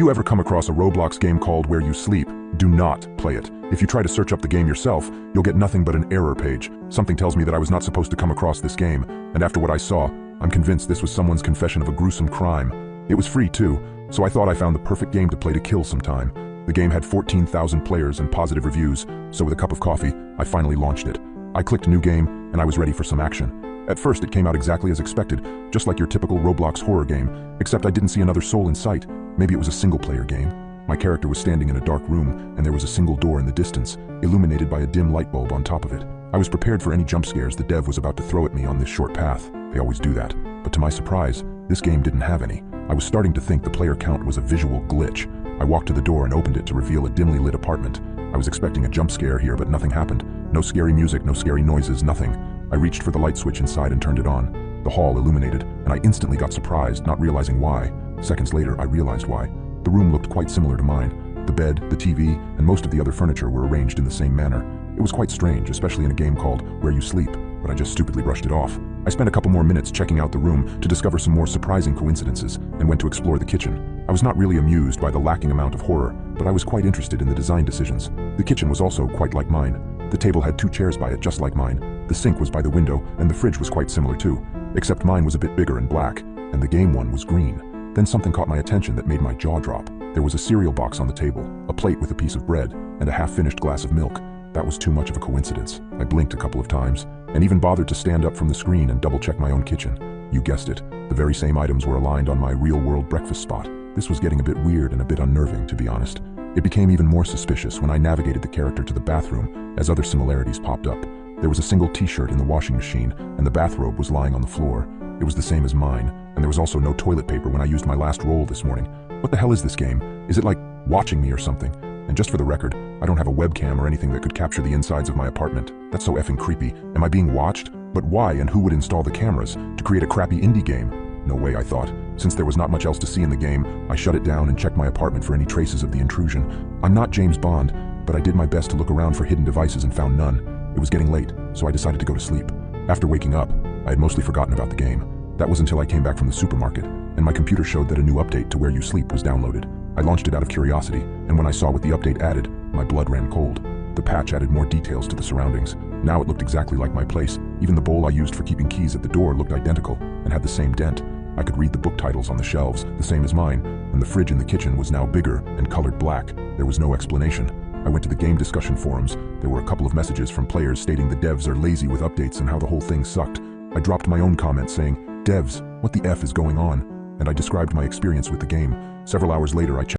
If you ever come across a Roblox game called Where You Sleep, do not play it. If you try to search up the game yourself, you'll get nothing but an error page. Something tells me that I was not supposed to come across this game, and after what I saw, I'm convinced this was someone's confession of a gruesome crime. It was free too, so I thought I found the perfect game to play to kill some time. The game had 14,000 players and positive reviews, so with a cup of coffee, I finally launched it. I clicked New Game, and I was ready for some action. At first, it came out exactly as expected, just like your typical Roblox horror game, except I didn't see another soul in sight. Maybe it was a single-player game. My character was standing in a dark room, and there was a single door in the distance, illuminated by a dim light bulb on top of it. I was prepared for any jump scares the dev was about to throw at me on this short path. They always do that. But to my surprise, this game didn't have any. I was starting to think the player count was a visual glitch. I walked to the door and opened it to reveal a dimly lit apartment. I was expecting a jump scare here, but nothing happened. No scary music, no scary noises, nothing. I reached for the light switch inside and turned it on. The hall illuminated, and I instantly got surprised, not realizing why. Seconds later, I realized why. The room looked quite similar to mine. The bed, the TV, and most of the other furniture were arranged in the same manner. It was quite strange, especially in a game called Where You Sleep, but I just stupidly brushed it off. I spent a couple more minutes checking out the room to discover some more surprising coincidences, and went to explore the kitchen. I was not really amused by the lacking amount of horror, but I was quite interested in the design decisions. The kitchen was also quite like mine. The table had 2 chairs by it, just like mine. The sink was by the window, and the fridge was quite similar too, except mine was a bit bigger and black, and the game one was green. Then something caught my attention that made my jaw drop. There was a cereal box on the table, a plate with a piece of bread, and a half-finished glass of milk. That was too much of a coincidence. I blinked a couple of times, and even bothered to stand up from the screen and double-check my own kitchen. You guessed it, the very same items were aligned on my real-world breakfast spot. This was getting a bit weird and a bit unnerving, to be honest. It became even more suspicious when I navigated the character to the bathroom, as other similarities popped up. There was a single t-shirt in the washing machine, and the bathrobe was lying on the floor. It was the same as mine, and there was also no toilet paper when I used my last roll this morning. What the hell is this game? Is it like watching me or something? And just for the record, I don't have a webcam or anything that could capture the insides of my apartment. That's so effing creepy. Am I being watched? But why and who would install the cameras? To create a crappy indie game? No way, I thought. Since there was not much else to see in the game, I shut it down and checked my apartment for any traces of the intrusion. I'm not James Bond, but I did my best to look around for hidden devices and found none. It was getting late, so I decided to go to sleep. After waking up, I had mostly forgotten about the game. That was until I came back from the supermarket, and my computer showed that a new update to Where You Sleep was downloaded. I launched it out of curiosity, and when I saw what the update added, my blood ran cold. The patch added more details to the surroundings. Now it looked exactly like my place. Even the bowl I used for keeping keys at the door looked identical, and had the same dent. I could read the book titles on the shelves, the same as mine, and the fridge in the kitchen was now bigger and colored black. There was no explanation. I went to the game discussion forums. There were a couple of messages from players stating the devs are lazy with updates and how the whole thing sucked. I dropped my own comment saying, "Devs, what the F is going on?" And I described my experience with the game. Several hours later, I checked